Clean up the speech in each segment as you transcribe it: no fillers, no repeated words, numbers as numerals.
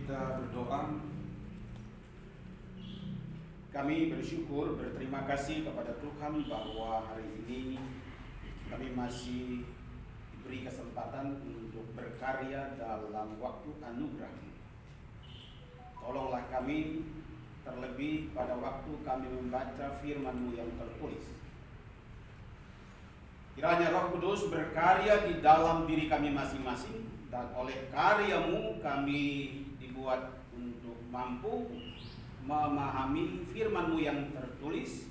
kita berdoa. Kami bersyukur, berterima kasih kepada Tuhan bahwa hari ini kami masih diberi kesempatan untuk berkarya dalam waktu anugerah. Tolonglah kami, terlebih pada waktu kami membaca firman-Mu yang tertulis. Kiranya Roh Kudus berkarya di dalam diri kami masing-masing, dan oleh karya-Mu kami dibuat untuk mampu memahami firman-Mu yang tertulis,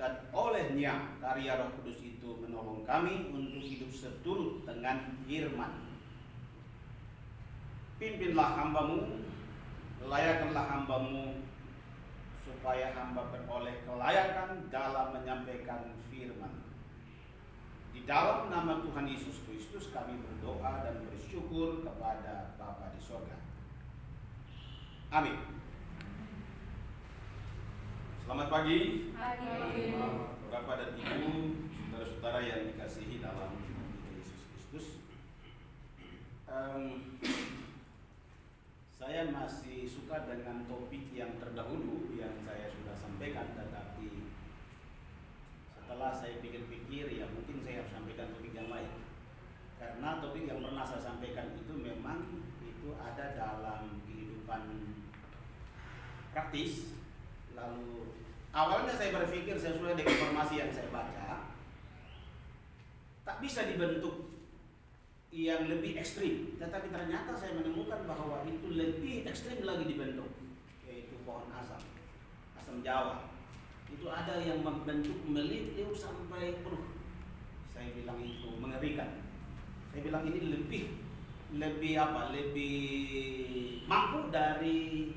dan olehnya karya Roh Kudus itu menolong kami untuk hidup seturut dengan firman. Pimpinlah hamba-Mu, layakanlah hamba-Mu, supaya hamba beroleh kelayakan dalam menyampaikan firman. Di dalam nama Tuhan Yesus Kristus kami berdoa dan bersyukur kepada Bapa di sorga. Amin. Selamat pagi, Bapak dan Ibu, saudara-saudara yang dikasihi dalam Tuhan Yesus Kristus. Saya masih suka dengan topik yang terdahulu yang saya sudah sampaikan, tetapi setelah saya pikir-pikir, ya mungkin saya harus sampaikan topik yang lain. Karena topik yang pernah saya sampaikan itu memang itu ada dalam kehidupan praktis. Lalu awalnya saya berpikir sesuai dengan informasi yang saya baca, tak bisa dibentuk yang lebih ekstrim. Tetapi ternyata saya menemukan bahwa itu lebih ekstrim lagi dibentuk, yaitu pohon asam Jawa. Itu ada yang membentuk melilit sampai saya bilang itu mengerikan. Saya bilang ini lebih mampu dari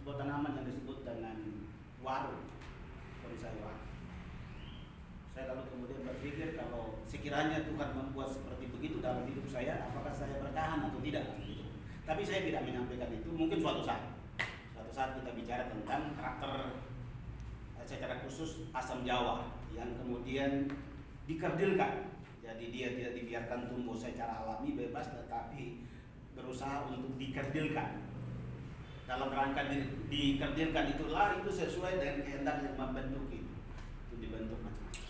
sebuah tanaman yang disebut dengan waru, bonsai waru. Saya lalu kemudian berpikir, kalau sekiranya Tuhan membuat seperti begitu dalam hidup saya, apakah saya bertahan atau tidak gitu. Tapi saya tidak menyampaikan itu. Mungkin suatu saat kita bicara tentang karakter secara khusus asam Jawa yang kemudian dikerdilkan. Jadi dia tidak dibiarkan tumbuh secara alami bebas, tetapi berusaha untuk dikerdilkan. Dalam rangka dikerdilkan itulah itu sesuai dengan kehendak yang membentuk itu dibentuk macam-macam.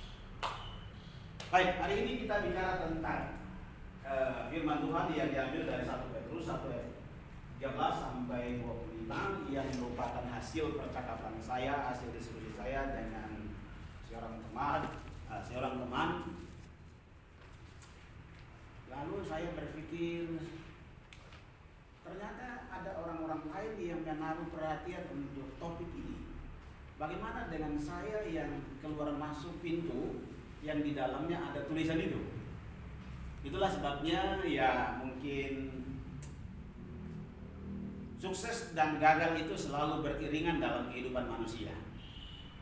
Baik, hari ini kita bicara tentang firman Tuhan yang diambil dari 1 Petrus 1 ayat 13 sampai 25 yang merupakan hasil percakapan saya, hasil diskusi saya dengan seorang teman. Lalu saya berpikir, ternyata ada orang-orang lain yang menaruh perhatian untuk topik ini. Bagaimana dengan saya yang keluar masuk pintu yang di dalamnya ada tulisan itu? Itulah sebabnya ya mungkin sukses dan gagal itu selalu beriringan dalam kehidupan manusia.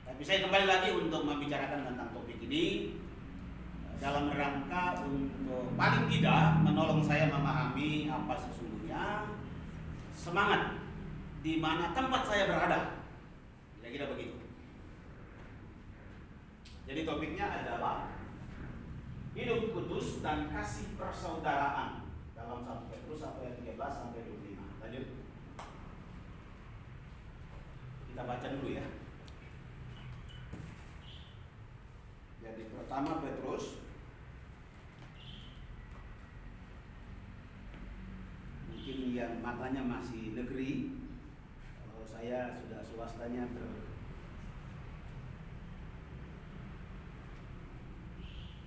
Tapi saya kembali lagi untuk membicarakan tentang topik ini dalam rangka untuk paling tidak menolong saya memahami apa sesungguhnya semangat di mana tempat saya berada. Kira-kira begitu. Jadi topiknya adalah hidup kudus dan kasih persaudaraan dalam 1 Petrus 1 ayat 13 sampai 25. Lanjut. Kita baca dulu ya. Jadi pertama Petrus, mungkin yang matanya masih negeri, kalau saya sudah swastanya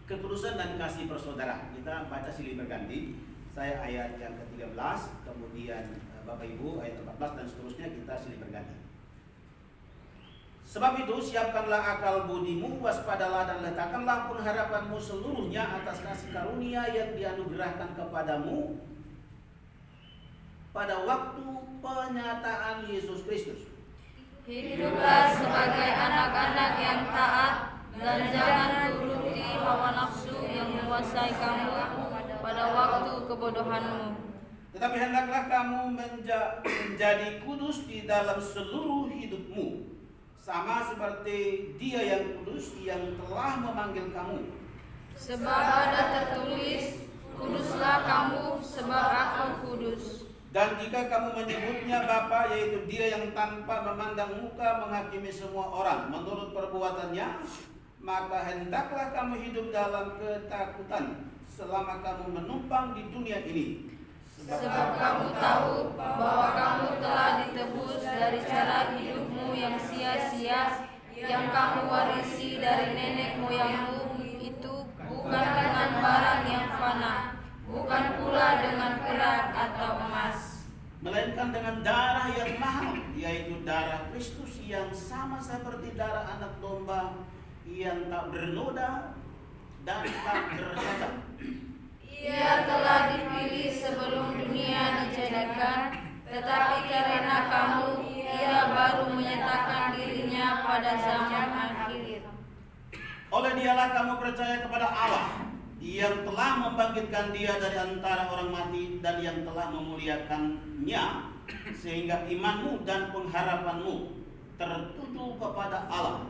Kekudusan dan kasih persaudaraan. Kita baca silih berganti. Saya ayat yang ke-13, kemudian Bapak Ibu ayat 14 dan seterusnya kita silih berganti. Sebab itu siapkanlah akal budimu, waspadalah dan letakkanlah pengharapanmu seluruhnya atas kasih karunia yang dianugerahkan kepadamu pada waktu penyataan Yesus Kristus. Hiduplah sebagai anak-anak yang taat dan jangan turuti hawa nafsu yang menguasai kamu pada waktu kebodohanmu. Tetapi hendaklah kamu menjadi kudus di dalam seluruh hidupmu, sama seperti Dia yang kudus yang telah memanggil kamu. Sebab ada tertulis, kuduslah kamu sebab Aku kudus. Dan jika kamu menyebutnya Bapa, yaitu Dia yang tanpa memandang muka menghakimi semua orang menurut perbuatannya, maka hendaklah kamu hidup dalam ketakutan selama kamu menumpang di dunia ini. Sebab kamu tahu bahwa kamu telah ditebus dari cara hidupmu yang sia-sia yang kamu warisi dari nenek moyangmu itu, bukan dengan barang yang fana, bukan pula dengan perak atau emas, melainkan dengan darah yang mahal, yaitu darah Kristus yang sama seperti darah anak domba yang tak bernoda dan tak bercacat. Ia telah dipilih sebelum dunia dijadikan, tetapi karena kamu, Ia baru menyatakan dirinya pada zaman akhir. Oleh Dialah kamu percaya kepada Allah yang telah membangkitkan Dia dari antara orang mati dan yang telah memuliakannya, sehingga imanmu dan pengharapanmu tertuju kepada Allah.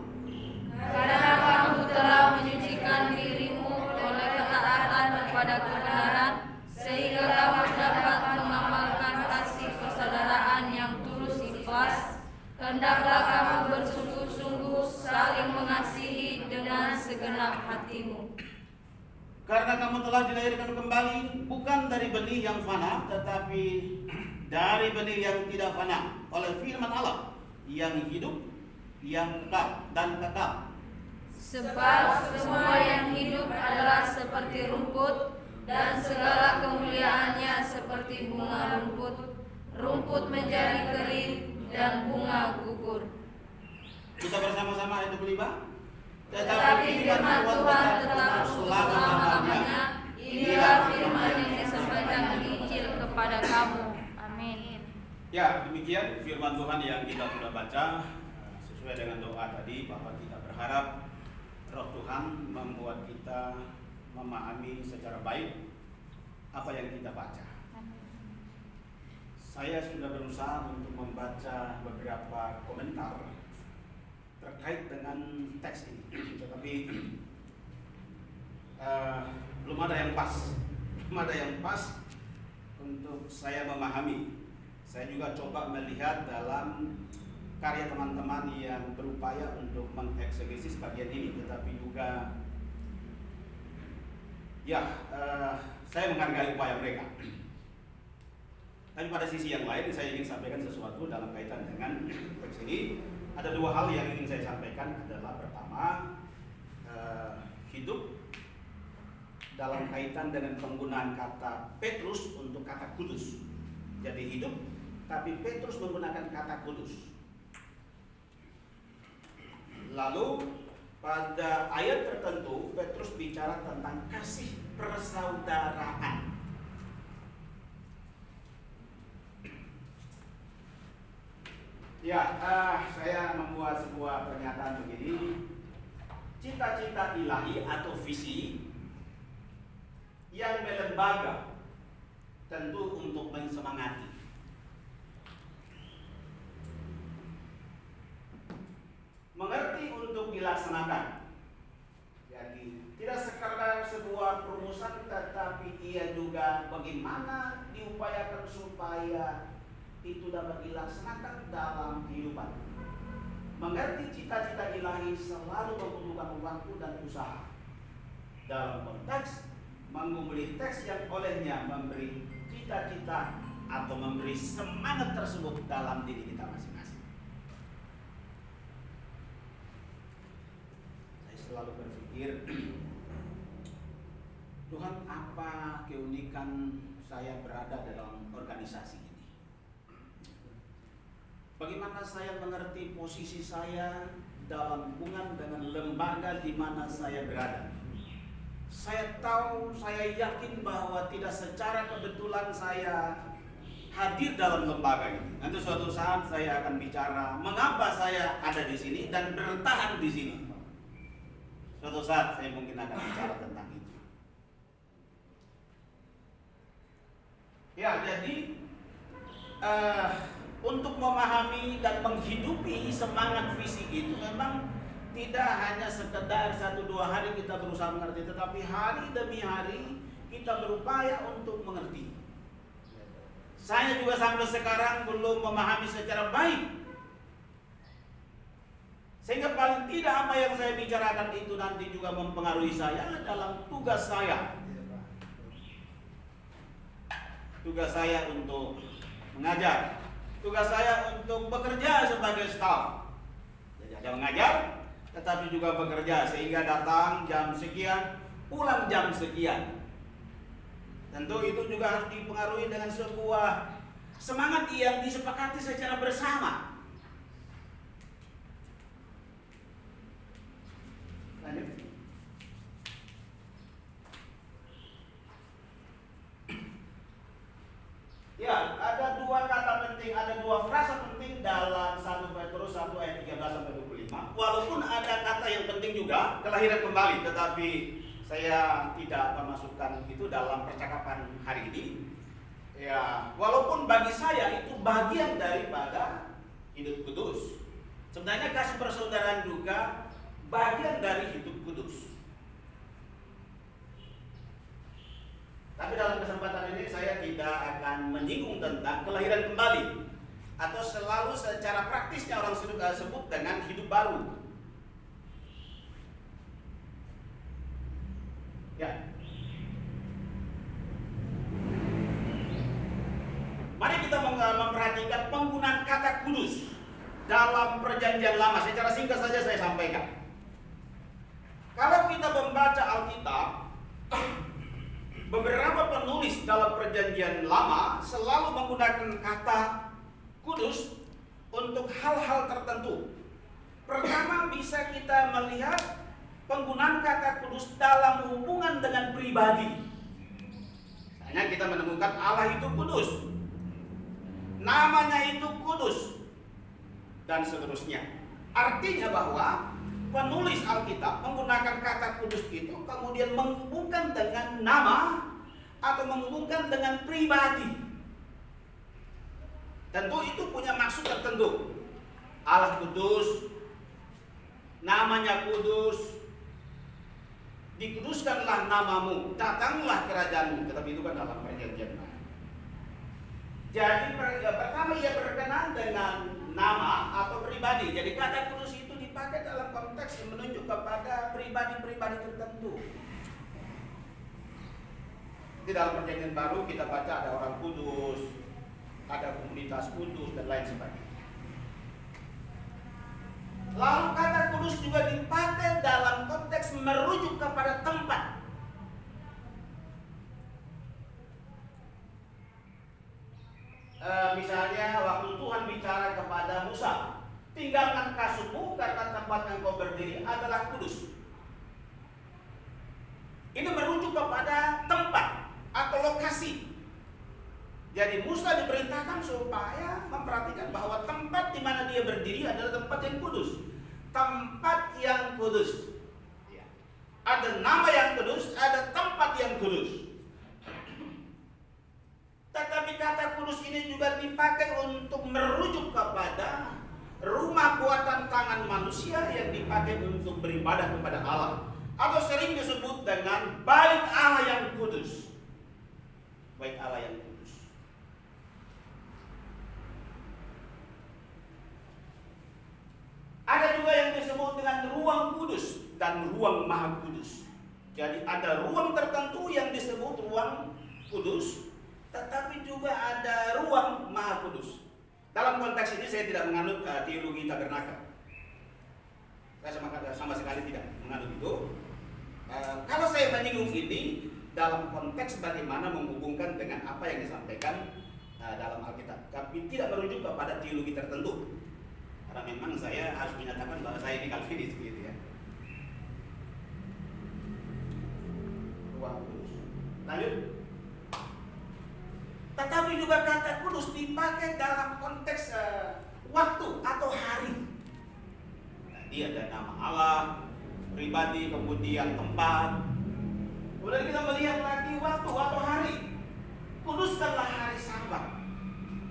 Karena kamu telah menyucikan dirimu oleh ketaatan kepada kebenaran, sehingga kamu dapat mengamalkan kasih persaudaraan yang tulus ikhlas. Hendaklah kamu bersungguh-sungguh saling mengasihi dengan segenap hatimu. Karena kamu telah dilahirkan kembali bukan dari benih yang fana, tetapi dari benih yang tidak fana, oleh firman Allah yang hidup, yang kekal dan kekal. Sebab semua yang hidup adalah seperti rumput, dan segala kemuliaannya seperti bunga rumput. Rumput menjadi kering dan bunga gugur. Kita bersama-sama ayat 25. Tetapi firman Tuhan tetap selama-lamanya. Inilah firman yang disampaikan Injil kepada kamu. Amin. Ya, demikian firman Tuhan yang kita sudah baca. Sesuai dengan doa tadi, bahwa kita berharap Roh Tuhan membuat kita memahami secara baik apa yang kita baca. Saya sudah berusaha untuk membaca beberapa komentar terkait dengan teks ini, tetapi belum ada yang pas untuk saya memahami. Saya juga coba melihat dalam karya teman-teman yang berupaya untuk mengeksegesi bagian ini, tetapi juga saya menghargai upaya mereka. Tapi pada sisi yang lain saya ingin sampaikan sesuatu dalam kaitan dengan teks ini. Ada dua hal yang ingin saya sampaikan. Adalah pertama, hidup dalam kaitan dengan penggunaan kata Petrus untuk kata kudus. Jadi hidup, tapi Petrus menggunakan kata kudus. Lalu pada ayat tertentu Petrus bicara tentang kasih persaudaraan. Saya membuat sebuah pernyataan begini. Cita-cita ilahi atau visi yang melembaga tentu untuk mensemangati. Mengerti untuk dilaksanakan. Jadi tidak sekadar sebuah perumusan, tetapi ia juga bagaimana diupayakan supaya itu dapat dilaksanakan dalam kehidupan. Mengerti cita-cita ilahi selalu membutuhkan waktu dan usaha. Dalam konteks menggumuli teks yang olehnya memberi cita-cita atau memberi semangat tersebut dalam diri kita masing-masing. Saya selalu berpikir, Tuhan, apa keunikan saya berada dalam organisasi ini? Bagaimana saya mengerti posisi saya dalam hubungan dengan lembaga di mana saya berada? Saya tahu, saya yakin bahwa tidak secara kebetulan saya hadir dalam lembaga ini. Nanti suatu saat saya akan bicara mengapa saya ada di sini dan bertahan di sini. Suatu saat saya mungkin akan bicara tentang itu. Ya, jadi untuk memahami dan menghidupi semangat visi itu memang tidak hanya sekedar 1-2 hari kita berusaha mengerti, tetapi hari demi hari kita berupaya untuk mengerti. Saya juga sampai sekarang belum memahami secara baik. Sehingga paling tidak apa yang saya bicarakan itu nanti juga mempengaruhi saya dalam tugas saya. Tugas saya untuk mengajar, tugas saya untuk bekerja sebagai staf. Jadi ada mengajar, tetapi juga bekerja, sehingga datang jam sekian, pulang jam sekian. Tentu itu juga harus dipengaruhi dengan sebuah semangat yang disepakati secara bersama. Lanjut. Ya, ada dua kata penting, ada dua frasa penting dalam 1 Petrus 1 ayat 13 sampai 25. Walaupun ada kata yang penting juga, kelahiran kembali, tetapi saya tidak memasukkan itu dalam percakapan hari ini. Ya, walaupun bagi saya itu bagian daripada hidup kudus. Sebenarnya kasih persaudaraan juga bagian dari hidup kudus. Tapi dalam kesempatan ini saya tidak akan menyinggung tentang kelahiran kembali, atau selalu secara praktisnya orang sebut dengan hidup baru. Ya. Mari kita memperhatikan penggunaan kata kudus dalam perjanjian lama. Secara singkat saja saya sampaikan. Kalau kita membaca Alkitab, beberapa penulis dalam perjanjian lama selalu menggunakan kata kudus untuk hal-hal tertentu. Pertama, bisa kita melihat penggunaan kata kudus dalam hubungan dengan pribadi. Misalnya kita menemukan Allah itu kudus, namanya itu kudus, dan seterusnya. Artinya bahwa penulis Alkitab menggunakan kata kudus itu kemudian menghubungkan dengan nama atau menghubungkan dengan pribadi. Tentu itu punya maksud tertentu. Allah kudus, namanya kudus, dikuduskanlah namamu, datanglah kerajaanmu. Tetapi itu kan dalam perjanjian baru. Jadi pertama ia berkenan dengan nama atau pribadi. Jadi kata kudus itu dipakai dalam konteks yang menunjuk kepada pribadi-pribadi tertentu. Di dalam perjanjian baru kita baca ada orang kudus, ada komunitas kudus, dan lain sebagainya. Lalu kata kudus juga dipakai dalam konteks merujuk kepada tempat. Misalnya waktu Tuhan bicara kepada Musa, tinggalkan kasutmu karena tempat yang kau berdiri adalah kudus. Ini merujuk kepada tempat atau lokasi. Jadi Musa diperintahkan supaya memperhatikan bahwa tempat di mana dia berdiri adalah tempat yang kudus. Tempat yang kudus. Ada nama yang kudus, ada tempat yang kudus. Tetapi kata kudus ini juga dipakai untuk merujuk kepada rumah buatan tangan manusia yang dipakai untuk beribadah kepada Allah, atau sering disebut dengan bait Allah yang kudus. Bait Allah yang kudus. Ada juga yang disebut dengan ruang kudus dan ruang maha kudus. Jadi ada ruang tertentu yang disebut ruang kudus, tetapi juga ada ruang maha kudus. Dalam konteks ini saya tidak menganut teologi tabernakel. Saya sama sekali tidak menganut itu. Kalau saya menyinggung ini dalam konteks bagaimana menghubungkan dengan apa yang disampaikan dalam Alkitab, tapi tidak merujuk kepada teologi tertentu. Karena memang saya harus menyatakan bahwa saya ini Calvinis begitu ya. Ruang kudus. Lanjut. Tetapi juga kata kudus dipakai dalam konteks waktu atau hari. Tadi ada nama Allah, pribadi, kemudian tempat. Kemudian kita melihat lagi waktu atau hari. Kuduskanlah hari Sabat.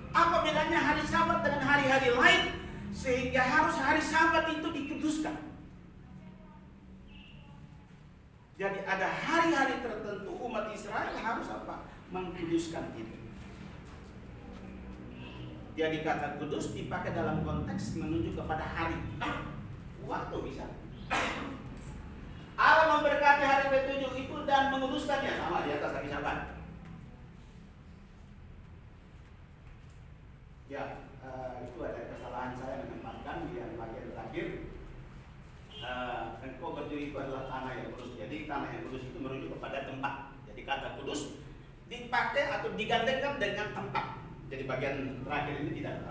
Apa bedanya hari Sabat dengan hari-hari lain sehingga harus hari Sabat itu dikuduskan? Jadi ada hari-hari tertentu umat Israel harus apa? Mengkuduskan itu. Jadi kata kudus dipakai dalam konteks menuju kepada hari, waktu bisa. Allah memberkati hari ke-7 itu dan menguduskannya, sama di atas hari Sabat. Ya, itu ada kesalahan saya menempatkan di bagian terakhir. Engkau berdiri itu adalah tanah yang kudus. Jadi tanah yang kudus itu merujuk kepada tempat. Jadi kata kudus dipakai atau digandengkan dengan tempat. Jadi bagian terakhir ini tidak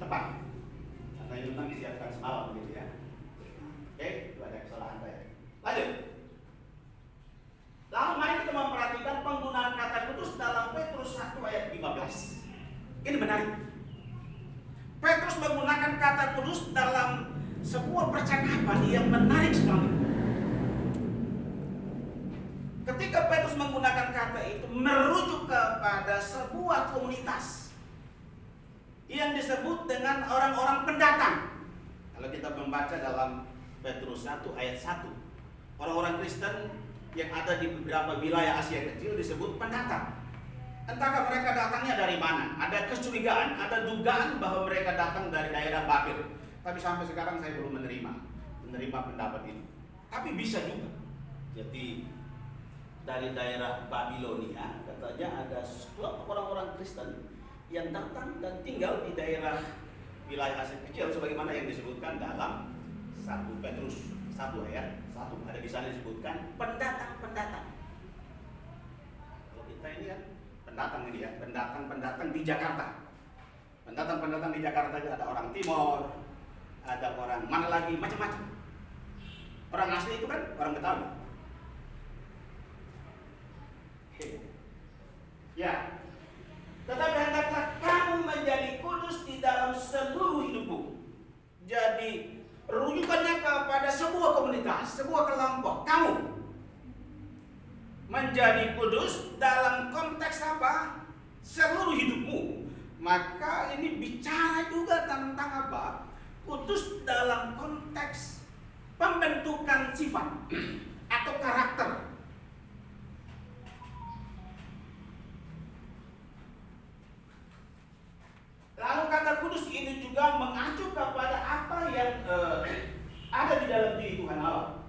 tepat. Karena ini memang disiapkan semalam begitu ya. Oke, itu ada kesalahan saya. Lanjut. Lalu mari kita memperhatikan penggunaan kata kudus dalam Petrus 1 ayat 15. Ini menarik. Petrus menggunakan kata kudus dalam sebuah percakapan yang menarik sekali. Ketika Petrus menggunakan kata itu merujuk kepada sebuah komunitas yang disebut dengan orang-orang pendatang. Kalau kita membaca dalam Petrus 1 ayat 1, orang-orang Kristen yang ada di beberapa wilayah Asia Kecil disebut pendatang. Entahkah mereka datangnya dari mana? Ada kecurigaan, ada dugaan bahwa mereka datang dari daerah Babel. Tapi sampai sekarang saya belum menerima pendapat itu. Tapi bisa juga. Jadi dari daerah Babilonia katanya ada sekelompok orang-orang Kristen yang datang dan tinggal di daerah wilayah Asia Kecil sebagaimana yang disebutkan dalam 1 Petrus 1 ayat 1. Ada di sana disebutkan pendatang-pendatang. Kalau kita ini kan pendatang ini ya, pendatang-pendatang di Jakarta. Pendatang-pendatang di Jakarta ada orang Timor, ada orang mana lagi, macam-macam. Orang asli itu kan orang Betawi. Ya, tetapi hendaklah kamu menjadi kudus di dalam seluruh hidupmu. Jadi rujukannya kepada sebuah komunitas, sebuah kelompok. Kamu menjadi kudus dalam konteks apa? Seluruh hidupmu. Maka ini bicara juga tentang apa? Kudus dalam konteks pembentukan sifat atau karakter. Lalu kata kudus ini juga mengacu kepada apa yang ada di dalam diri Tuhan Allah.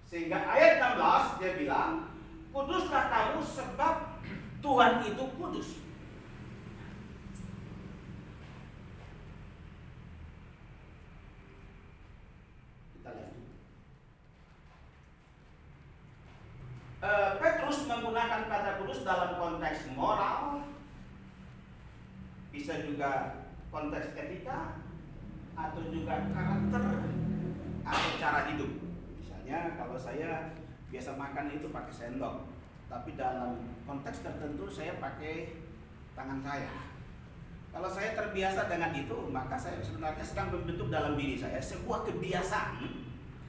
Sehingga ayat 16 dia bilang, kuduslah kamu sebab Tuhan itu kudus. Kita lihat. Petrus menggunakan kata kudus dalam konteks moral, bisa juga konteks etika, atau juga karakter, atau cara hidup. Misalnya kalau saya biasa makan itu pakai sendok, tapi dalam konteks tertentu saya pakai tangan saya. Kalau saya terbiasa dengan itu, maka saya sebenarnya sedang membentuk dalam diri saya sebuah kebiasaan,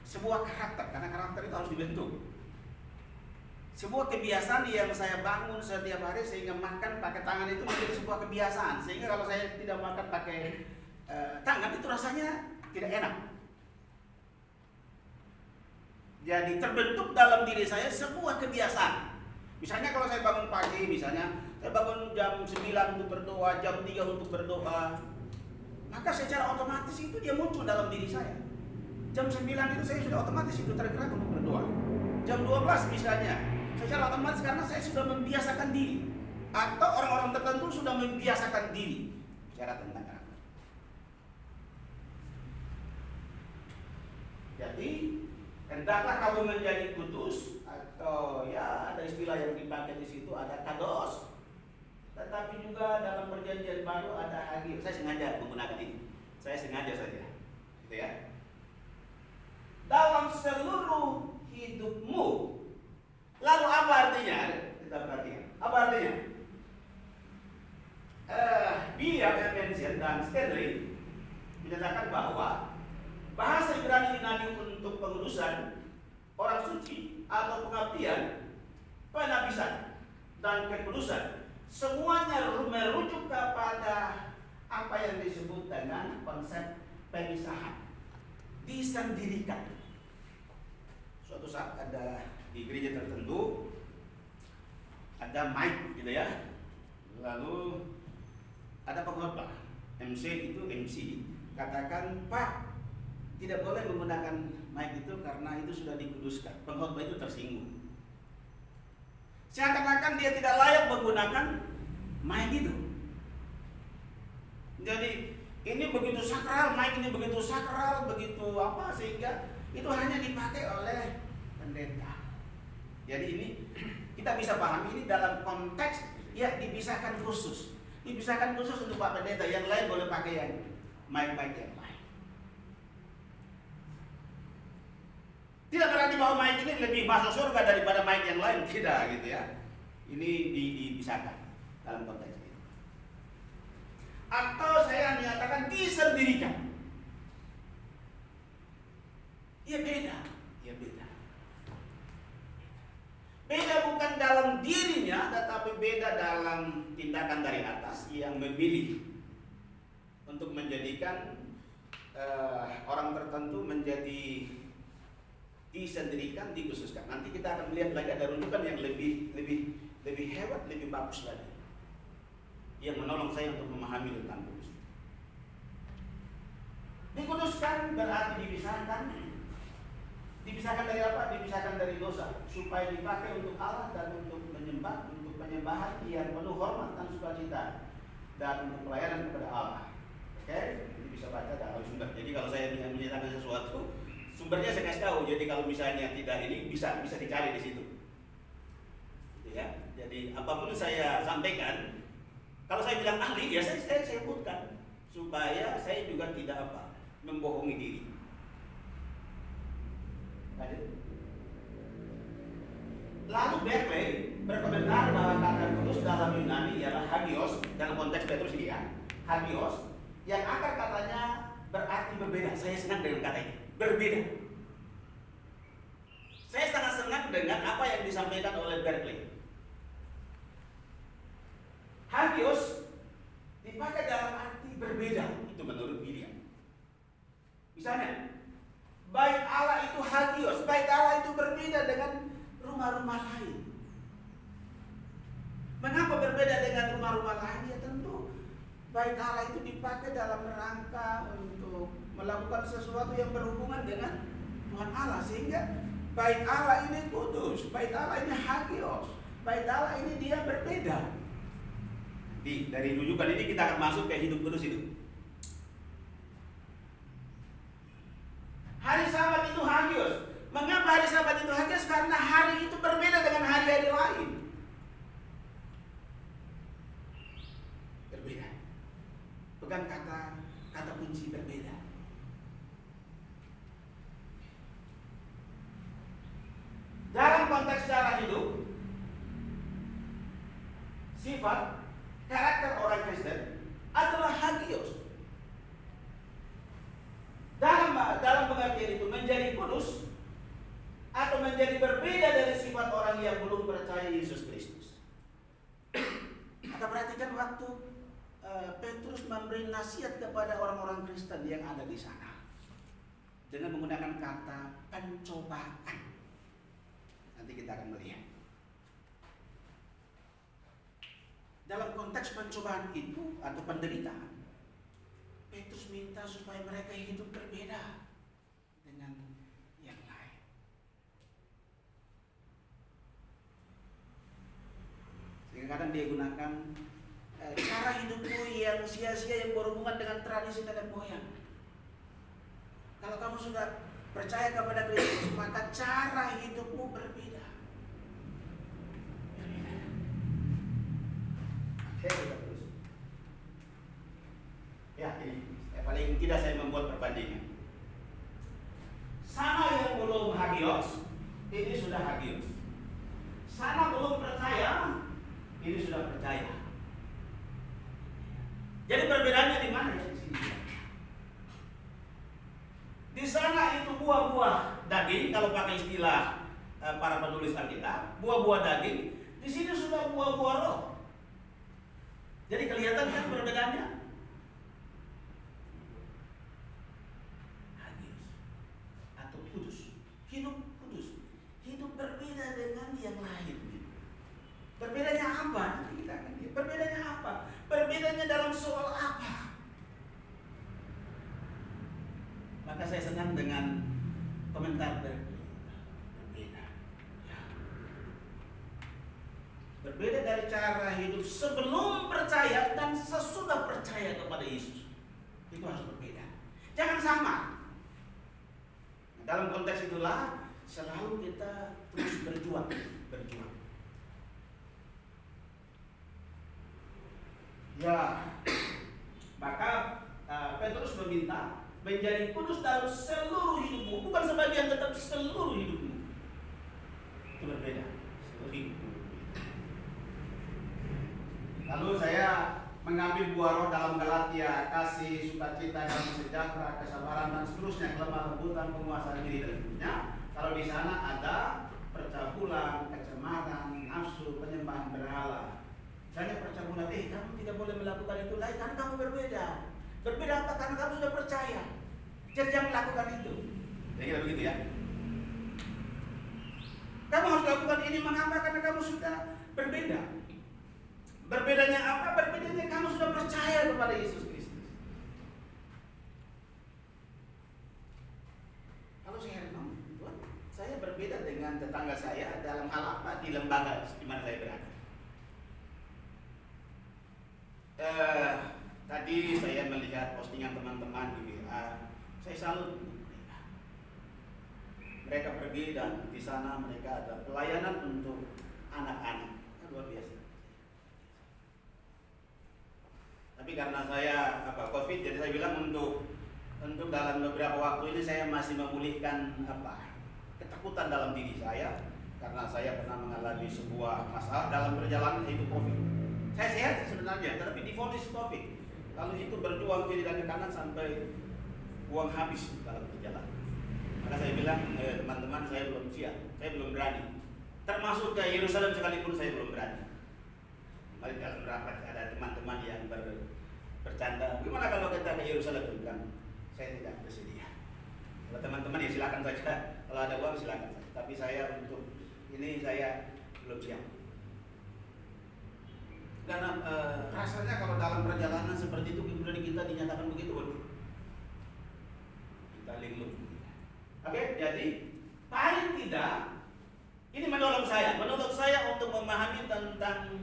sebuah karakter, karena karakter itu harus dibentuk. Sebuah kebiasaan yang saya bangun setiap hari sehingga makan pakai tangan itu menjadi sebuah kebiasaan. Sehingga kalau saya tidak makan pakai tangan itu rasanya tidak enak. Jadi terbentuk dalam diri saya sebuah kebiasaan. Misalnya kalau saya bangun pagi, misalnya saya bangun jam 9 untuk berdoa, jam 3 untuk berdoa, maka secara otomatis itu dia muncul dalam diri saya. Jam 9 itu saya sudah otomatis itu tergerak untuk berdoa. Jam 12 misalnya, secara otomatis karena saya sudah membiasakan diri, atau orang-orang tertentu sudah membiasakan diri bicara tentang karakter. Jadi hendaklah kamu menjadi kudus, atau ya ada istilah yang dipakai di situ, ada kados, tetapi juga dalam perjanjian baru ada hagir. Saya sengaja menggunakan ini, saya sengaja saja, gitu ya. Dalam seluruh hidupmu. Lalu apa artinya? Kita perhatikan. Apa artinya? Biar Emerson dan Stanley menyatakan bahwa bahasa Ibrani Yunani untuk pengudusan, orang suci atau pengabdian, penabisan dan kekudusan semuanya merujuk kepada apa yang disebut dengan konsep pemisahan, disendirikan. Suatu saat ada di gereja tertentu ada mic gitu ya, lalu ada pengkhotbah, MC itu MC katakan, Pak, tidak boleh menggunakan mic itu karena itu sudah dikuduskan. Pengkhotbah itu tersinggung. Seakan-akan dia tidak layak menggunakan mic itu. Jadi ini begitu sakral, mic ini begitu sakral, begitu apa, sehingga itu hanya dipakai oleh pendeta. Jadi ini kita bisa pahami ini dalam konteks ya dipisahkan khusus. Dipisahkan khusus untuk Pak Pendeta, yang lain boleh pakai yang mic-mic yang lain. Tidak berarti bahwa mic ini lebih masuk surga daripada mic yang lain, tidak gitu ya. Ini dipisahkan dalam konteks ini. Atau saya menyatakan disendirikan. Ya beda, ya beda. Beda bukan dalam dirinya, tetapi beda dalam tindakan dari atas yang memilih untuk menjadikan orang tertentu menjadi disendirikan, dikhususkan. Nanti kita akan melihat lagi ada rujukan yang lebih hebat, lebih bagus lagi, yang menolong saya untuk memahami tentang kudus. Dikuduskan berarti dipisahkan. Dipisahkan dari apa? Dipisahkan dari dosa, supaya dipakai untuk Allah dan untuk menyembah, untuk penyembahan yang penuh hormat dan sukacita, dan untuk pelayanan kepada Allah. Oke, ini bisa baca dalam sumber. Jadi kalau saya menyatakan sesuatu, sumbernya saya kasih tahu. Jadi kalau misalnya tidak ini bisa dicari di situ. Ya, jadi apapun saya sampaikan, kalau saya bilang ahli, ya saya sebutkan supaya saya juga tidak membohongi diri. Lalu Berkeley berkomentar bahwa kata kudus dalam Yunani ialah hagios, dalam konteks Petrus ini ya, hagios, yang akar katanya berarti berbeda. Saya senang dengan kata ini, berbeda. Saya sangat senang dengan apa yang disampaikan oleh Berkeley. Hagios dipakai dalam arti berbeda, itu menurut William. Misalnya, bait Allah itu hagios, bait Allah itu berbeda dengan rumah-rumah lain. Mengapa berbeda dengan rumah-rumah lain? Ya tentu bait Allah itu dipakai dalam rangka untuk melakukan sesuatu yang berhubungan dengan Tuhan Allah, sehingga bait Allah ini kudus, bait Allah ini hagios, bait Allah ini dia berbeda. Dari rujukan ini kita akan masuk ke hidup kudus itu. Hari Sabat itu hagios. Mengapa hari Sabat itu hagios? Karena hari itu berbeda dengan hari-hari lain. Berbeda. Bukan kata kunci berbeda. Dalam konteks cara hidup, sifat karakter orang Kristen adalah hagios. Dalam pengertian itu menjadi kudus atau menjadi berbeda dari sifat orang yang belum percaya Yesus Kristus. Maka perhatikan waktu Petrus memberi nasihat kepada orang-orang Kristen yang ada di sana dengan menggunakan kata pencobaan. Nanti kita akan melihat. Dalam konteks pencobaan itu atau penderitaan, Petrus minta supaya mereka hidup berbeda dengan yang lain. Sehingga kadang dia gunakan cara hidupmu yang sia-sia yang berhubungan dengan tradisi nenek moyang. Kalau kamu sudah percaya kepada Kristus, maka cara hidupmu berbeda. Kita terus. Ya, ini paling tidak saya membuat perbandingan. Sana yang belum hagios, ini sudah hagios. Sana belum percaya, ini sudah percaya. Jadi perbedaannya di mana ya? Di sini. Di sana itu buah-buah daging, kalau pakai istilah para penulis Alkitab, buah-buah daging. Di sini sudah buah-buah roh. Jadi kelihatan kan perbedaannya? Hagios atau kudus. Hidup kudus. Hidup berbeda dengan yang lain. Berbedanya apa? Nanti kita akan lihat. Berbedanya apa? Berbedanya dalam soal apa? saya senang dengan komentar berbeda. Ya. Berbeda dari cara hidup sebelum percaya dan sesudah percaya kepada Yesus. Itu harus berbeda. Jangan sama. Nah, dalam konteks itulah selalu kita terus berjuang. Ya, maka Petrus meminta menjadi kudus dalam seluruh hidupmu, bukan sebagian, tetapi seluruh hidupmu. Itu berbeda, seluruh hidupmu. Lalu saya mengambil buah roh dalam Galatia, kasih, sukacita, damai sejahtera, kesabaran dan seterusnya, kelemah lembutan, penguasaan diri dan seterusnya. Kalau di sana ada percabulan, kecemaran, nafsu, penyembahan berhala. Misalnya percabulan, kamu tidak boleh melakukan itu lagi karena kamu berbeda. Berbeda apa? Karena kamu sudah percaya. Jadi jangan melakukan itu. Kira-kira begitu ya. Kamu harus lakukan ini, mengapa? Karena kamu sudah berbeda. Berbedanya apa? Berbedanya kamu sudah percaya kepada Yesus Kristus. Kalau saya renung, Tuhan, saya berbeda dengan tetangga saya dalam hal apa? Di lembaga di mana saya berada. Tadi saya melihat postingan teman-teman di WA, saya salut mereka. Mereka pergi dan di sana mereka ada pelayanan untuk anak-anak, luar biasa. Tapi karena saya COVID, jadi saya bilang untuk dalam beberapa waktu ini saya masih memulihkan ketakutan dalam diri saya karena saya pernah mengalami sebuah masalah dalam perjalanan hidup COVID. Saya sehat sebenarnya, tetapi divonis COVID. Lalu itu berjuang kiri dan ke kanan sampai uang habis dalam perjalanan. Maka saya bilang, teman-teman, saya belum siap, saya belum berani. Termasuk ke Yerusalem sekalipun saya belum berani. Kemarin dalam rapat ada teman-teman yang bercanda, gimana kalau kita ke Yerusalem? Saya bilang, saya tidak bersedia. Kalau teman-teman ya silakan saja, kalau ada uang silakan saja. Tapi saya untuk ini saya belum siap. Karena rasanya kalau dalam perjalanan seperti itu kemudian kita dinyatakan begitu, waduh, kita linglung. Oke, jadi paling tidak ini menurut saya untuk memahami tentang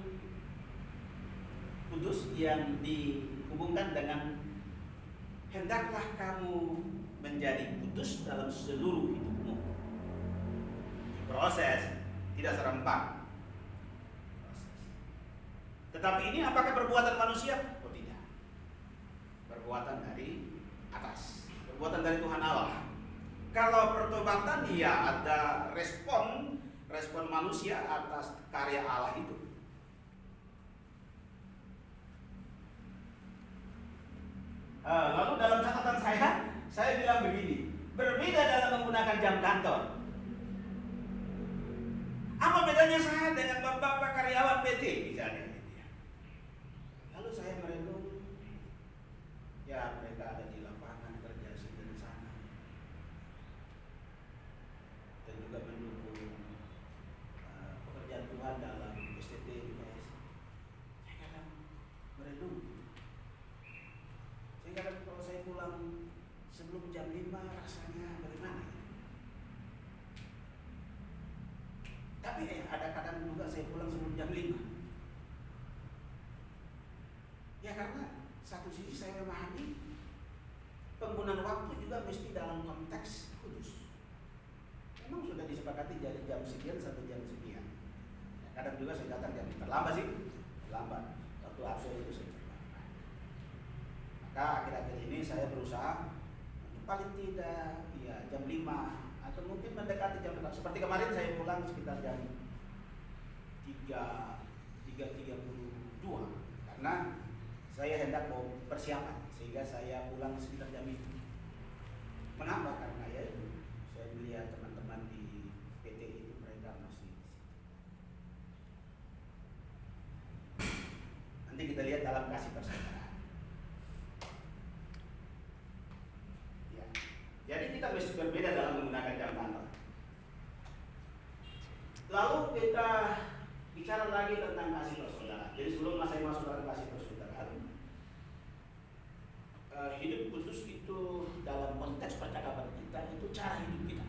kudus yang dihubungkan dengan hendaklah kamu menjadi kudus dalam seluruh hidupmu. Proses, tidak serempak. Tetapi ini apakah perbuatan manusia? Oh tidak. Perbuatan dari atas. Perbuatan dari Tuhan Allah. Kalau pertobatan ya ada respon manusia atas karya Allah itu. Lalu dalam catatan saya bilang begini, berbeda dalam menggunakan jam kantor. Apa bedanya saya dengan bapak-bapak karyawan PT misalnya? Lalu saya merenung, ya mereka ada di lapangan kerja di sana, dan juga mendukung pekerjaan Tuhan dalam STT IPS. Saya kadang merenung. Saya kadang kalau saya pulang sebelum jam 5 rasanya bagaimana? Tapi ada kadang juga saya pulang sebelum jam 5. Ya karena satu sisi saya memahami penggunaan waktu juga mesti dalam konteks kudus. Memang sudah disepakati jadi jam sekian sampai jam sekian. Ya, kadang juga saya datang jam terlambat sih, terlambat. Waktu absen itu saya terlambat. Maka akhir-akhir ini saya berusaha untuk paling tidak ya jam 5 atau mungkin mendekati jam 6. Seperti kemarin saya pulang sekitar jam 3.32 karena saya hendak mau persiapan sehingga saya pulang sekitar jam itu. Mengapa? Karena ya itu saya melihat teman-teman di PT itu mereka masih di situ. Nanti kita lihat dalam kasih persaudaraan. Ya. Jadi kita mesti berbeda dalam menggunakan jam kantor. Lalu kita bicara lagi tentang kasih persaudaraan. Jadi sebelum saya masuk dalam kasih persaudaraan, hidup kudus itu dalam konteks percakapan kita itu cara hidup kita,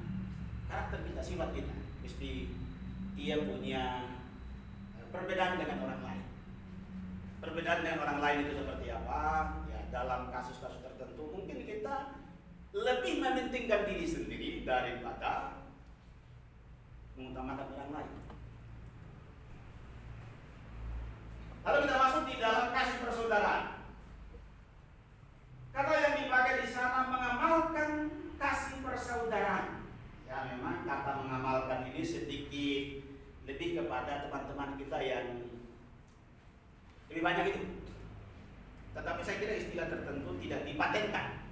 karakter kita, sifat kita. Mesti ia punya perbedaan dengan orang lain. Perbedaan dengan orang lain itu seperti apa? Ya, dalam kasus-kasus tertentu mungkin kita lebih mementingkan diri sendiri daripada mengutamakan orang lain. Lalu kita masuk di dalam kasih persaudaraan. Kata yang dipakai di sana mengamalkan kasih persaudaraan. Ya, memang kata mengamalkan ini sedikit lebih kepada teman-teman kita yang lebih banyak itu. Tetapi saya kira istilah tertentu tidak dipatenkan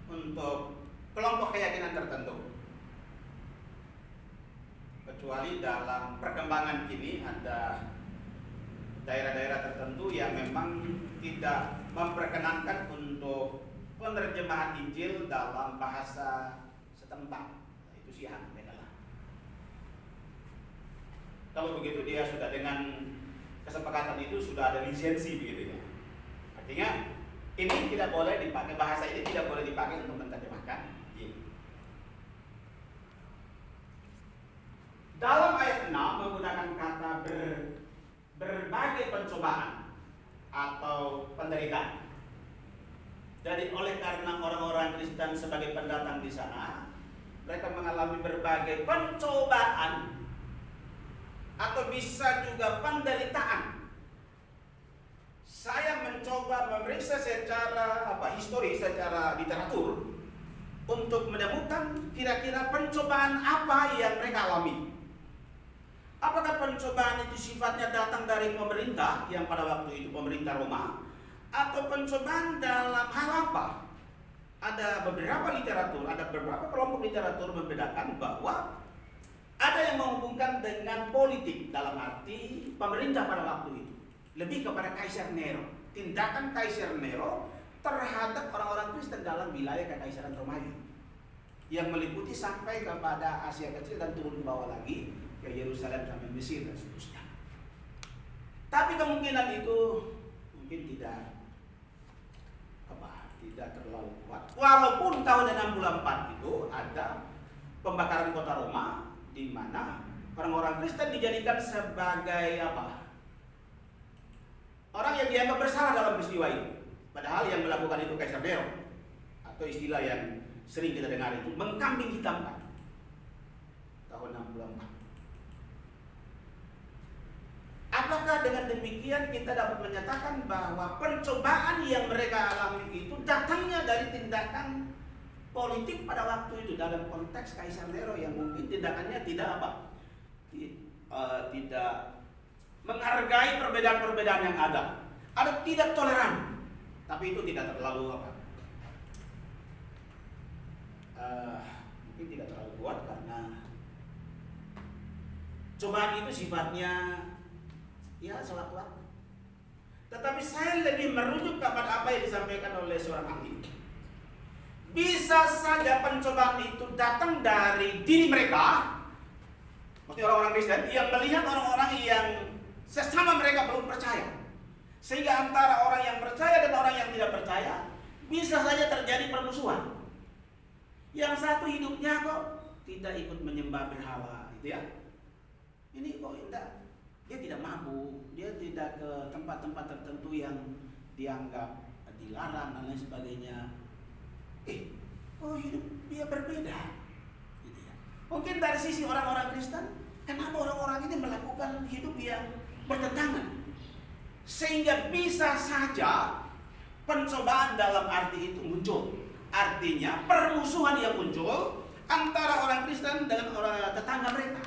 untuk kelompok keyakinan tertentu. Kecuali dalam perkembangan kini ada daerah-daerah tertentu yang memang tidak memperkenankan untuk penerjemahan Injil dalam bahasa setempat. Nah, itu sihan mereka lah. Kalau begitu dia sudah dengan kesepakatan itu sudah ada lisensi begitu ya. Artinya ini tidak boleh dipakai, bahasa ini tidak boleh dipakai untuk menerjemahkan Injil. Dalam ayat 6 menggunakan kata berbagai pencobaan atau penderitaan. Jadi oleh karena orang-orang Kristen sebagai pendatang di sana, mereka mengalami berbagai pencobaan atau bisa juga penderitaan. Saya mencoba memeriksa secara histori, secara literatur untuk menemukan kira-kira pencobaan apa yang mereka alami. Apakah pencobaan itu sifatnya datang dari pemerintah yang pada waktu itu pemerintah Roma, atau pencobaan dalam hal apa? Ada beberapa literatur, ada beberapa kelompok literatur membedakan bahwa ada yang menghubungkan dengan politik dalam arti pemerintah pada waktu itu, lebih kepada Kaisar Nero, tindakan Kaisar Nero terhadap orang-orang Kristen dalam wilayah Kekaisaran Romawi yang meliputi sampai kepada Asia Kecil dan turun ke bawah lagi ke Yerusalem sampai Mesir dan seterusnya. Tapi kemungkinan itu mungkin tidak terlalu kuat. Walaupun tahun 64 itu ada pembakaran kota Roma di mana orang-orang Kristen dijadikan sebagai orang yang dianggap bersalah dalam peristiwa itu. Padahal yang melakukan itu Kaisar Nero, atau istilah yang sering kita dengar itu mengkambing hitamkan tahun 64. Apakah dengan demikian kita dapat menyatakan bahwa pencobaan yang mereka alami itu datangnya dari tindakan politik pada waktu itu dalam konteks Kaisar Nero yang mungkin tindakannya tidak tidak menghargai perbedaan-perbedaan yang ada tidak toleran, tapi itu tidak terlalu mungkin tidak terlalu kuat karena cobaan itu sifatnya ya sewaktu-waktu. Tetapi saya lebih merujuk kepada apa yang disampaikan oleh seorang ahli. Bisa saja pencobaan itu datang dari diri mereka, maksudnya orang-orang Kristen yang melihat orang-orang yang sesama mereka belum percaya, sehingga antara orang yang percaya dan orang yang tidak percaya bisa saja terjadi permusuhan. Yang satu hidupnya kok tidak ikut menyembah berhala, gitu ya. Ini kok tidak. Dia tidak mabuk, dia tidak ke tempat-tempat tertentu yang dianggap dilarang dan lain sebagainya. Hidup dia berbeda, gitu ya. Mungkin dari sisi orang-orang Kristen, kenapa orang-orang ini melakukan hidup yang bertentangan, sehingga bisa saja pencobaan dalam arti itu muncul. Artinya permusuhan yang muncul antara orang Kristen dengan orang tetangga mereka.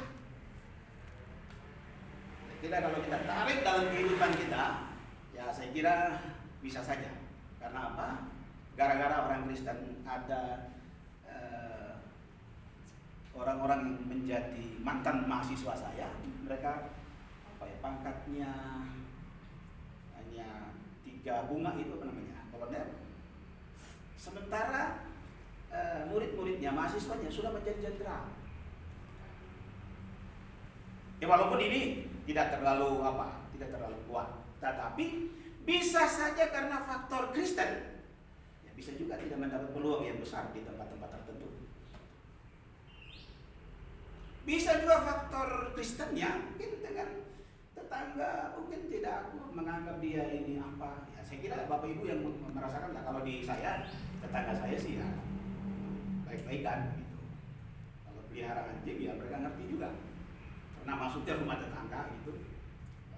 Kita kalau kita tarik dalam kehidupan kita, ya saya kira bisa saja. Karena apa? Gara-gara orang Kristen ada orang-orang yang menjadi mantan mahasiswa saya, mereka pangkatnya hanya 3 bunga itu kolonel. Sementara murid-muridnya, mahasiswanya sudah menjadi jenderal. Ya walaupun ini tidak terlalu kuat, tetapi bisa saja karena faktor Kristen, bisa juga tidak mendapat peluang yang besar di tempat-tempat tertentu. Bisa juga faktor Kristennya, mungkin dengan tetangga, mungkin tidak aku menganggap dia ini apa. Ya, saya kira Bapak Ibu yang merasakan lah. Kalau di saya, tetangga saya sih ya baik-baikan gitu. Kalau pelihara anjing ya mereka ngerti juga. Karena masuknya rumah tetangga gitu.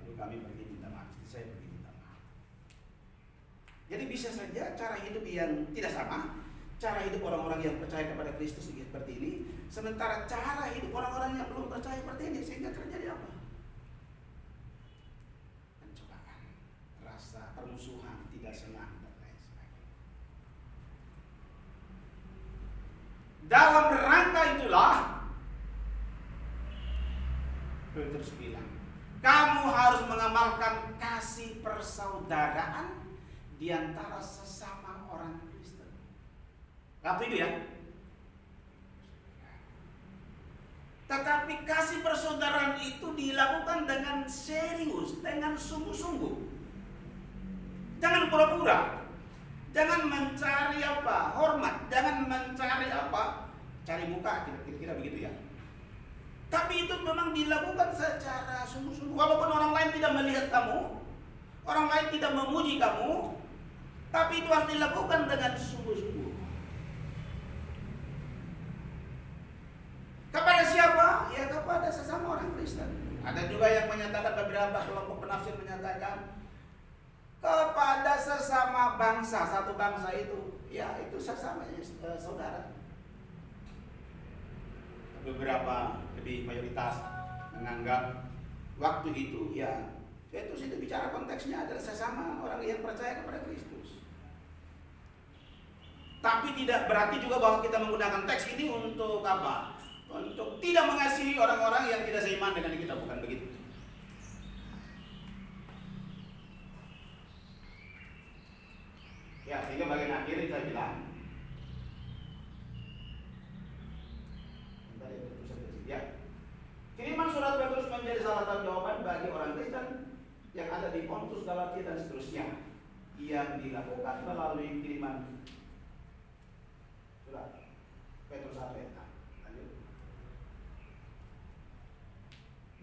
Lalu kami pergi minta maaf, saya pergi minta maaf. Jadi bisa saja cara hidup yang tidak sama, cara hidup orang-orang yang percaya kepada Kristus seperti ini, sementara cara hidup orang-orang yang belum percaya seperti ini, sehingga terjadi apa? Pencobaan, rasa permusuhan, tidak senang, dan lain sebagainya. Dalam rangka itulah Petrus bilang, kamu harus mengamalkan kasih persaudaraan di antara sesama orang Kristen. Apa itu ya? Tetapi kasih persaudaraan itu dilakukan dengan serius, dengan sungguh-sungguh. Jangan pura-pura. Jangan mencari apa? Hormat. Jangan mencari apa? Cari muka, kira-kira begitu ya. Tapi itu memang dilakukan secara sungguh-sungguh. Walaupun orang lain tidak melihat kamu, orang lain tidak memuji kamu, tapi itu harus dilakukan dengan sungguh-sungguh. Kepada siapa? Ya kepada sesama orang Kristen. Ada juga yang menyatakan, beberapa kelompok penafsir menyatakan kepada sesama bangsa, satu bangsa itu, ya itu sesama saudara. Beberapa lebih mayoritas menganggap waktu itu ya Petrus itu bicara konteksnya adalah sesama orang yang percaya kepada Kristus. Tapi tidak berarti juga bahwa kita menggunakan teks ini untuk apa? Untuk tidak mengasihi orang-orang yang tidak seiman dengan kita, bukan begitu. Ya, sehingga bagian akhir saya bilang, ya, kiriman surat Petrus menjadi salah satu jawaban bagi orang Kristen yang ada di Pontus, Galatia dan seterusnya yang dilakukan melalui kiriman surat Petrus 1 ayat 6. Lanjut.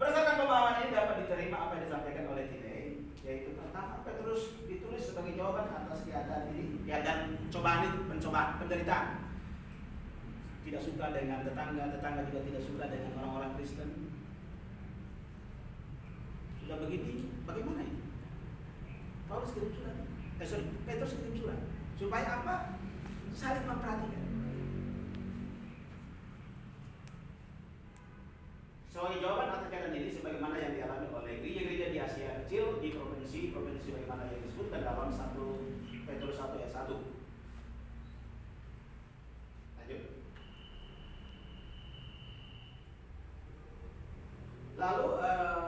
Berdasarkan pemahaman ini dapat diterima apa yang disampaikan oleh Tine, yaitu pertama Petrus ditulis sebagai jawaban atas keadaan ini, keadaan cobaan itu, pencobaan, penderitaan. Tidak suka dengan tetangga juga tidak suka dengan orang-orang Kristen. Sudah begitu, bagaimana ini? Paulus kirim surat, Petrus kirim surat, supaya apa? Saling memperhatikan. Sebagai jawaban atas keadaan ini, sebagaimana yang dialami oleh gereja-gereja di Asia Kecil, di provinsi bagaimana yang disebutkan dalam 1 Petrus 1 ayat 1. Lanjut. Lalu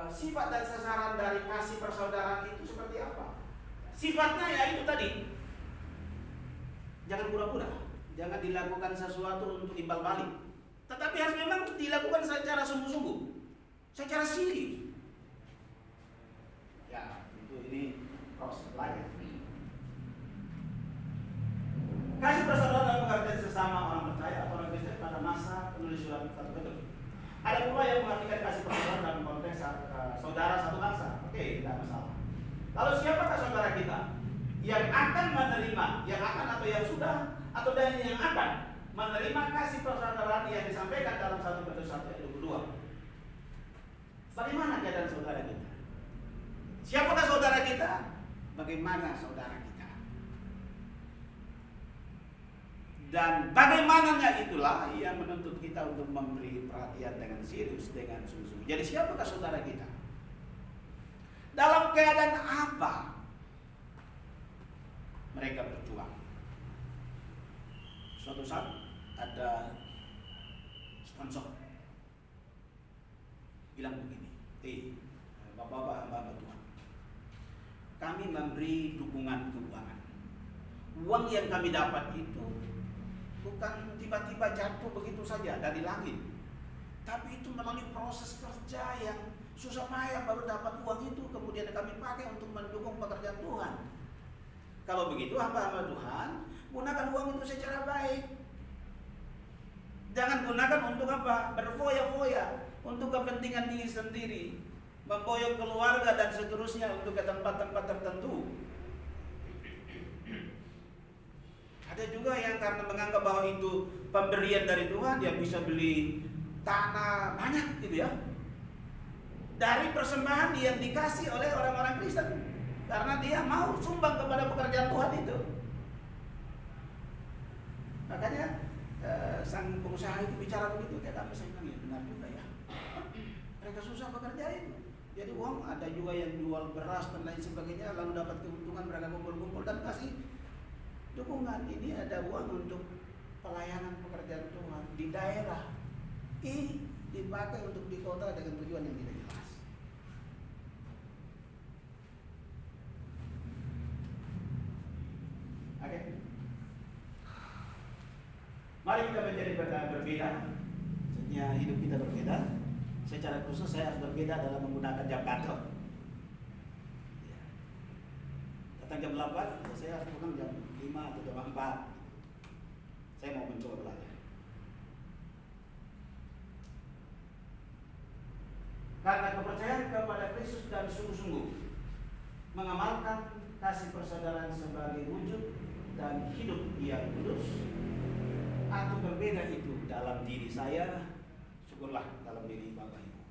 sifat dan sasaran dari kasih persaudaraan itu seperti apa? Sifatnya ya itu tadi. Jangan pura-pura, jangan dilakukan sesuatu untuk imbal balik. Tetapi harus memang dilakukan secara sungguh-sungguh, secara serius. Ya, ini proses belajar. Kasih persaudaraan dalam pengertian sesama orang percaya atau orang Kristen pada masa penulis surat 1 Petrus. Ada pula yang mengartikan kasih persaudaraan dalam konteks saudara satu bangsa. Oke, tidak masalah. Lalu siapakah saudara kita yang akan menerima, yang akan atau yang sudah, atau dan yang akan menerima kasih persaudaraan yang disampaikan dalam 1 Petrus 1 ayat 22? Bagaimana keadaan saudara kita? Siapakah saudara kita? Bagaimana saudara kita? Dan bagaimananya itulah yang menuntut kita untuk memberi perhatian dengan serius, dengan sungguh-sungguh. Jadi siapakah saudara kita? Dalam keadaan apa mereka berjuang? Suatu saat ada sponsor bilang begini, Bapak-bapak hamba Tuhan, kami memberi dukungan keuangan. Uang yang kami dapat itu bukan tiba-tiba jatuh begitu saja dari langit, tapi itu melalui proses kerja yang susah payah baru dapat uang itu, kemudian kami pakai untuk mendukung pekerjaan Tuhan. Kalau begitu hamba-hamba Tuhan Gunakan uang itu secara baik. Jangan gunakan untuk apa? Berfoya-foya, untuk kepentingan diri sendiri, memboyong keluarga dan seterusnya untuk ke tempat-tempat tertentu. Ada juga yang karena menganggap bahwa itu pemberian dari Tuhan, dia bisa beli tanah banyak gitu ya, dari persembahan yang dikasih oleh orang-orang Kristen, karena dia mau sumbang kepada pekerjaan Tuhan itu. Makanya sang pengusaha itu bicara begitu, kayak apa, saya bilang ya benar juga ya. Mereka susah bekerja itu. Jadi uang, ada juga yang jual beras dan lain sebagainya, lalu dapat keuntungan, mereka kumpul-kumpul dan kasih dukungan. Ini ada uang untuk pelayanan pekerjaan Tuhan di daerah. Ini dipakai untuk di kota dengan tujuan yang tidak jelas. Oke. Mari kita menjadi berbeda. Maksudnya hidup kita berbeda. Secara khusus saya harus berbeda dalam menggunakan jam kantor. Datang jam 8, saya harus pulang jam 5 atau jam 4. Saya mau mencoba belajar. Karena kepercayaan kepada Kristus dan sungguh-sungguh mengamalkan kasih persaudaraan sebagai wujud dan hidup yang kudus, atau berbeda itu dalam diri saya, syukurlah dalam diri Bapak Ibu.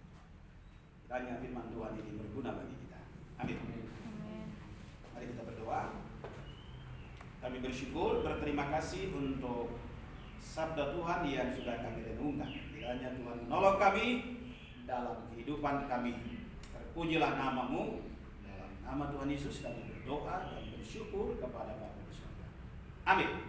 Kiranya firman Tuhan ini berguna bagi kita. Amin. Mari kita berdoa. Kami bersyukur, berterima kasih untuk sabda Tuhan yang sudah kami renungkan. Kiranya Tuhan menolong kami dalam kehidupan kami. Terpujilah nama-Mu. Dalam nama Tuhan Yesus kami berdoa dan bersyukur kepada Bapa di surga. Amin.